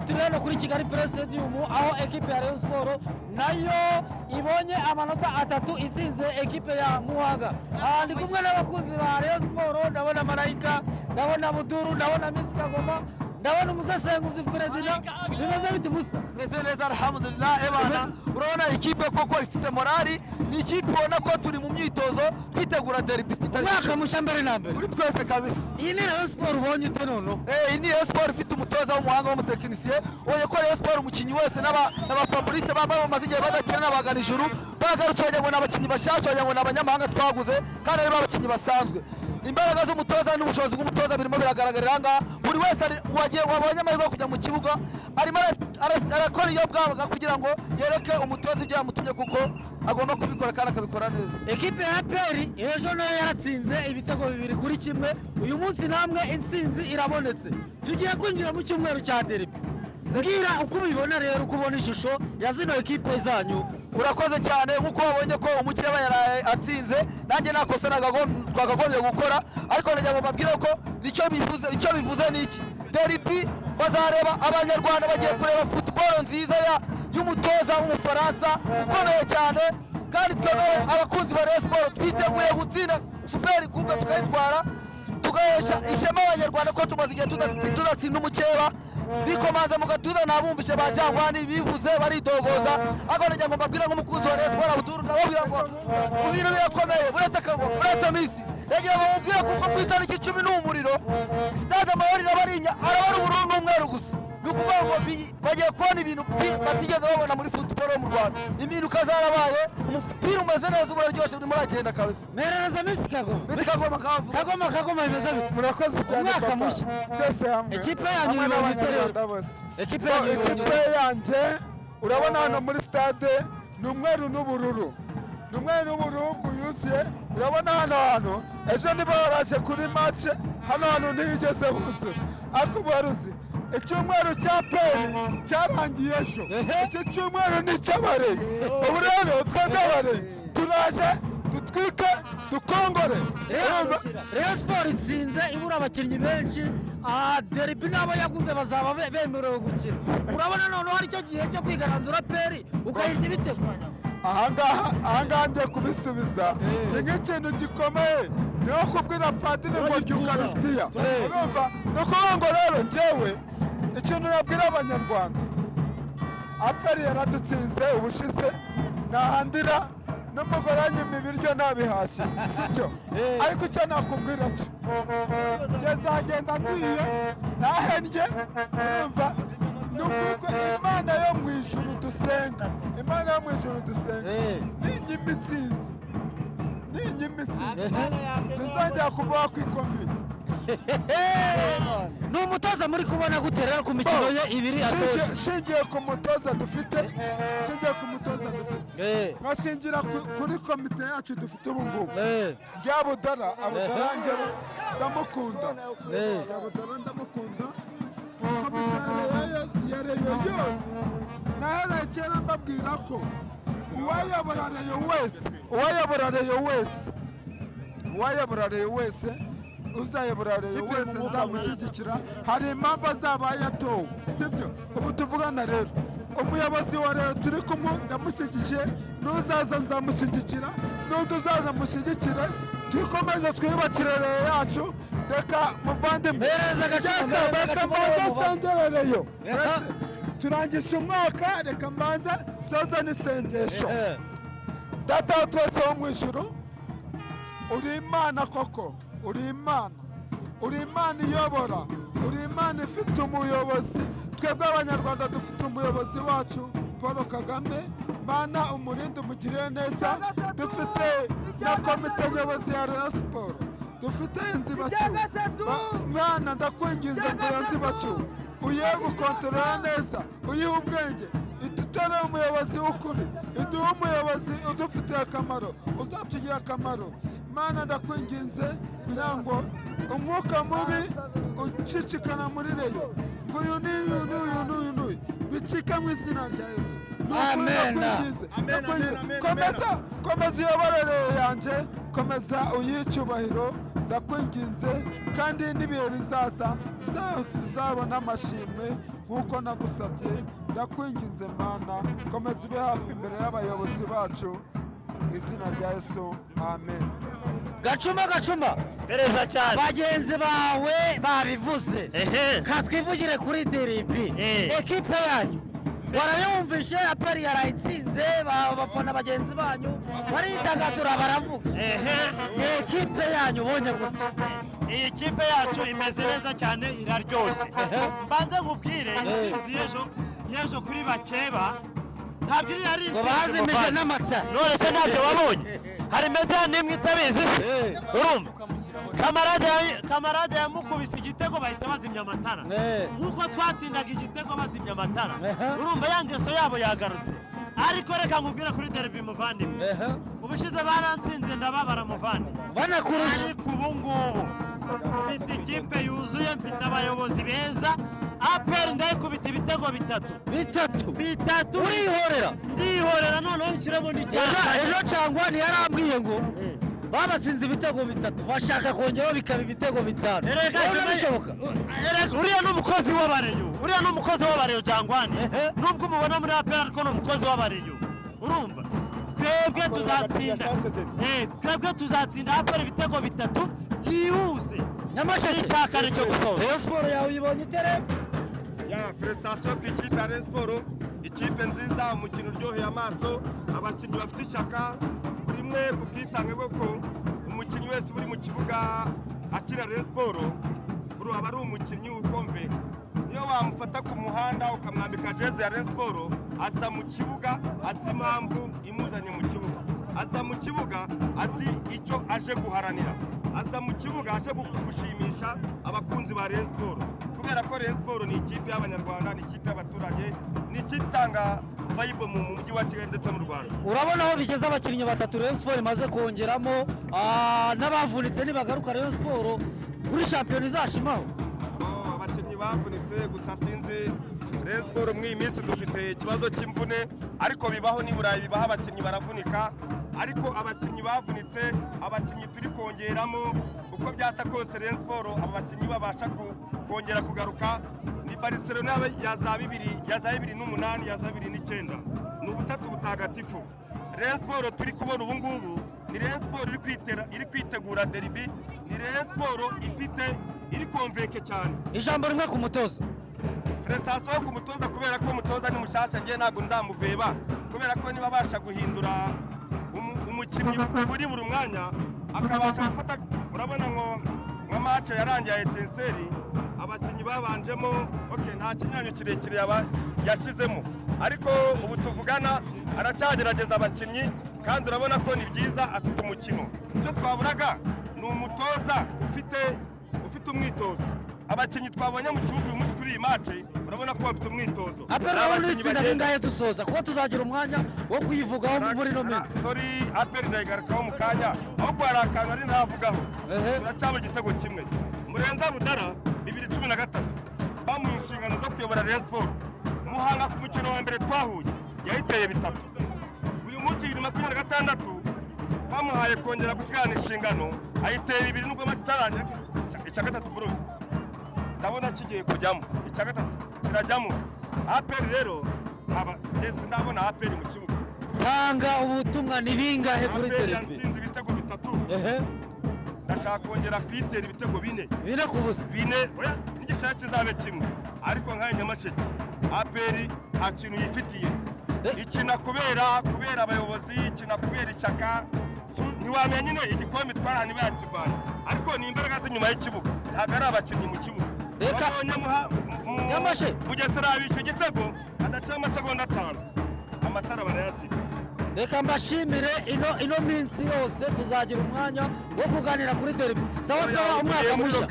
turi hano kuri Kigali Press Stadium aho ekipe ya Rayon Sport nayo ibonye amanota 3 itsinze ekipe ya Muhanga. Ndi kumwe n'abakunzi ba Rayon Sport, ndabona Malaika, ndabona Buduru, ndabona Miss Kagoma, ndabona umusesenguzi Fredina. Bimeze bite Musa? Meze neza alhamdulillah. Ebana urabona ikipe koko ifite morali, ni ikipe ubona ko turi mu myitozo twitegura derby mwaka musha mbere na mbere uri twese kabisa. Iyi ni Rayon Sport ubonye ute nono? Iyi ni Rayon Sport ifite umutoza w'umuhanga w'umutekinisiye, oye ko Rayon Sport umukinyi wese n'aba Fabrice bamaze igihe badakina n'abagana ijuru bagarutse wagira ngo n'abakinyi bashasha, wagira ngo n'abanyamahanga twaguze kandi ari abakinyi basanzwe. Imbaraga z'umutoza n'ubushobozi bw'umutoza birimo biragaragarira ngaha. Buri wese wagiye wabonye amahirwe yo kujya mu kibuga arimo arakora iyo bwabaga kugira ngo yereke umutoza ibyo yamutumye kuko agomba kubikora kandi akabikora neza. Ekipe ya APR ejo nayo yaratsinze ibitego 2-1. Uyu munsi namwe intsinzi irabonetse. Tugiye kwinjira mu cyumweru cya derby. Mbwira uko ubibona rero, uko ubona ishusho ya zino ekipe zanyu. Urakoze cyane nkuko wabonye ko umukire aba yaraye atsinze, nanjye nakosa twakagombye gukora, ariko nagira ngo mbabwire ko icyo bivuze ni iki. Derby bazareba abanyarwanda bagiye kureba football nziza y'umutoza w'umufaransa ukomeye cyane, kandi twebwe abakunzi ba Rayon Sport twiteguye gutsinda Super Coupe tukayitwara, tugahesha ishema abanyarwanda ko tumaze igihe tudatsinda umukeba. Bikomanza mu gatuza nabumvishe ba Cyangwani bivuze baridogoza, ariko nagira ngo mbabwire nk'umukunzi wa Rayon Sport Abdul, nababwira ngo ibintu birakomeye, buretse Misi yagira ngo mubwire kuko ku itariki 10 n'umuriro stade Amahoro irabarinya arabara ubururu n'umweru gusa. Nukuvuga ngo bagiye kubona ibintu batigeze babona muri football yo mu Rwanda. Impinduka zarabaye, umupira umeze neza, uraryoshye, urimo uragenda kabisa. Mereza Miss Kagoma. Miss Kagoma kavu. Kagoma imeze bite? Murakoze cyane papa. Twese hamwe. Ekipe yanyu ibonye Ekipe yanjye urabona hano muri stade ni umweru n'ubururu. Ni umweru n'ubururu yuzuye. Urabona hano ejo niba waraje kuri match hano ntiyigeze huzuye. Ariko baruzi icyumweru cya peri cyarangiye ejo. Icyo cyumweru ni cy'abare. Ubu rero twagabare turaje dutwike dukongore. Rayon Sport itsinze ibura abakinnyi benshi. Derby nabo yaguze bazaba bemerewe gukina. Urabona none hari cyo gihe cyo kwigaranzura peri ukahirya ibitego. Ahangaha ngiye kubisubiza. Ni nk'ikintu gikomeye niho kubwira padiri ngo ry'Ukarisitiya. Urumva ni ukuvuga ngo rero njyewe ikintu nabwira abanyarwanda, APR yaradutsinze ubushize nahandira n'umugore anyima ibiryo nabihashye, sibyo? Ariko icyo nakubwira cyo ngezagenda ngiye nahennye. Urumva nuko Imana yo mu ijuru dusenga, Imana yo mu ijuru dusenga n'iny'imitsinzi zizajya kuvuga ku ikomeye. Ni umutoza muri kubona gute rero ku mikino ye ibiri atoje? Shingiye ku mutoza dufite, nkashingira kuri komite yacu dufite ubu ngubu. Abudara njye ndamukunda, komite ya Rayon yose nahereye kera mbabwira ko uwayobora Rayon wese uzayobora Rayon wese nzamushyigikira. Hari impamvu azaba yatowe, sibyo? Ubu tuvugana rero umuyobozi wa Rayon turi kumwe ndamushyigikiye, n'uzaza nzamushyigikira, n'undi uzaza mushyigikire, dukomeze twiyubakire Rayon yacu. Reka muvandimwe reka mbanza sengerereyo, turangisha umwaka, reka mbanza soza n'isengesho. Data wa twese wo mu ijuru, uri Imana koko, uri Imana iyobora, uri Imana ifite umuyobozi. Twebwe abanyarwanda dufite umuyobozi wacu Paul Kagame. Mana umurinde umugirire neza. Dufite na komite nyobozi ya Rayon Sport, dufite inzibacyuho. Mana ndakwinginze ngo inzibacyuho uyihe gukontorora neza, uyihe ubwenge, idutore umuyobozi w'ukuri, iduhe umuyobozi udufitiye akamaro, uzatugira akamaro. Mana ndakwinginze kugira ngo umwuka mubi ucicikana muri Rayon, ngo uyu bicike mu izina rya Yesu. Amen. Komeza uyoborere yanjye, komeza uyicyubahiro, ndakwinginze. Kandi n'ibihe bizaza nzabona amashimwe nk'uko nagusabye ndakwinginze mana komeza ube hafi imbere y'abayobozi bacu mu izina rya Yesu amen. Gacuma Pereza cyane. bagenzi bawe babivuze katwivugire kuri deribi ekipe yanyu warayumvishe aperi yarayitsinze bafana bagenzi banyu baridagadura baravuga ekipe yanyu ubonye gute? Iyi kipe yacu imeze neza cyane iraryoshye. Mbanze nkubwire intsinzi y'ejo kuri bakeba ntabwo iri ari ngo bazimije n'amata. none se ntabyo wabonye hari media nimwe itabizi urumva kamarade yamukubise igitego bahita bazimya amatara nk'uko twatsindaga igitego bazimya amatara urumva ya ngeso yabo yagarutse. Ariko reka nkubwire kuri derby muvandimwe ubushize baransinze ndababara muvandimwe banakurusha. ariko ubu ngubu mfite ikipe yuzuye mfite abayobozi beza aperi ndayikubita ibitego bitatu ndihorera noneho nshyiramo n'icyaka. Ejo cyangwa ntiyarambwiye ngo babatsinze ibitego 3 bashaka kongeraho bikaba ibitego 5. Bishoboka uriya ni umukozi w'abareyo Jangwani nubwo umubona muri aperi ariko ni umukozi w'abareyo urumva. twebwe tuzatsinda aperi ibitego 3 byihuse Nyamasheke icyakare cyo gusoza. Rayon Sport yawe uyibonye itere ya felicitation ku ikipe ya Rayon Sport, ikipe nziza, umukino uryoheye amaso, abakinnyi bafite ishyaka, buri umwe ku bwitange bwo ko umukinnyi wese uri mu kibuga akina Rayon Sport aba ari umukinnyi ukomve. Iyo wamufata ku muhanda ukamwambika jezi ya Rayon Sport aza mu kibuga azi impamvu imuzanye mu kibuga, aza mu kibuga azi icyo aje guharanira, aza mu kibuga aje gushimisha abakunzi ba Rayon Sport, kubera ko Rayon Sport ni ikipe y'abanyarwanda, ni ikipe y'abaturage, ni ikipe itanga vibe mu mujyi wa Kigali ndetse mu Rwanda. Urabona aho bigeze abakinnyi 3 Rayon Sport imaze kongeramo n'abavunitse nibagaruka Rayon Sport kuri shampiyona izashimaho. Abakinnyi bavunitse gusa sinzi Rayon Sport mu iminsi dufite ikibazo cy'imvune, ariko bibaho ni Burayi, bibaho abakinnyi baravunika, ariko abakinnyi bavunitse, abakinnyi turi kongeramo uko byasa kose Rayon Sport abakinnyi babasha kongera kugaruka. Ni Barcelona ya za 2008 ya za 2009 ni ubutatu butagatifu. Rayon Sport turi kubona ubu ngubu ni Rayon Sport iri kwitegura derby, ni Rayon Sport iri konveke cyane. Ijambo rimwe ku mutoza Felicitation ku mutoza, kubera ko umutoza ni mushasha, ngiye ntabwo ndamuveba, kubera ko niba abasha guhindura umukinnyi kuri buri mwanya akabasha gufata. Urabona ngo nka match yarangiye ya Etincelle abakinnyi babanjemo nta kinyuranyo kirekire yashyizemo, ariko ubu tuvugana aracyagerageza abakinnyi, kandi urabona ko ni byiza, afite umukino. Icyo twaburaga ni umutoza ufite umwitozo. Abakinnyi twabonye mu kibuga uyu munsi kuri iyi match urabona ko bafite umwitozo. Aperi abona itsinda bingahe dusoza kuko tuzagira umwanya wo kuyivugaho muri no minsi. Sorry, Aperi ndayigarukaho mu kanya, ahubwo hari akantu ari ntavugaho. Turacyaba igitego kimwe. Murenza Budara 2013 bamuha inshingano zo kuyobora Rayon Sport. Muhanga ku mukino wa mbere twahuye yahiteye 3. Uyu munsi 2026 bamuhaye kongera gusigana inshingano ayiteye 2 nubwo batarangira icya gatatu bro. Ndabona kigiye kujyamo icya gatatu kirajyamo. Aperi rero Jesse ndabona Aperi mu kibuga. Tanga ubutumwa ni bingahe kuri derby? Yatsinze ibitego 3. Ndashaka kongera kwitera ibitego 4 ku busa. 4 oya n'igishaje kizabe kimwe, ariko nka Nyamasheke Aperi nta kintu yifitiye. Ikina kubera abayobozi, ikina kubera ishyaka. Ntiwamenya nyine igikombe twarahani bakivana, ariko ni imbaraga z'inyuma y'ikibuga, ntabwo ari abakinnyi mu kibuga. Reka Nyamasheke Bugesera abishe igitego adaca amasegonda 5 amatara barayasiba. Reka mbashimire ino minsi yose tuzagira umwanya wo kuganira kuri derby. Sawa umwaka mushya.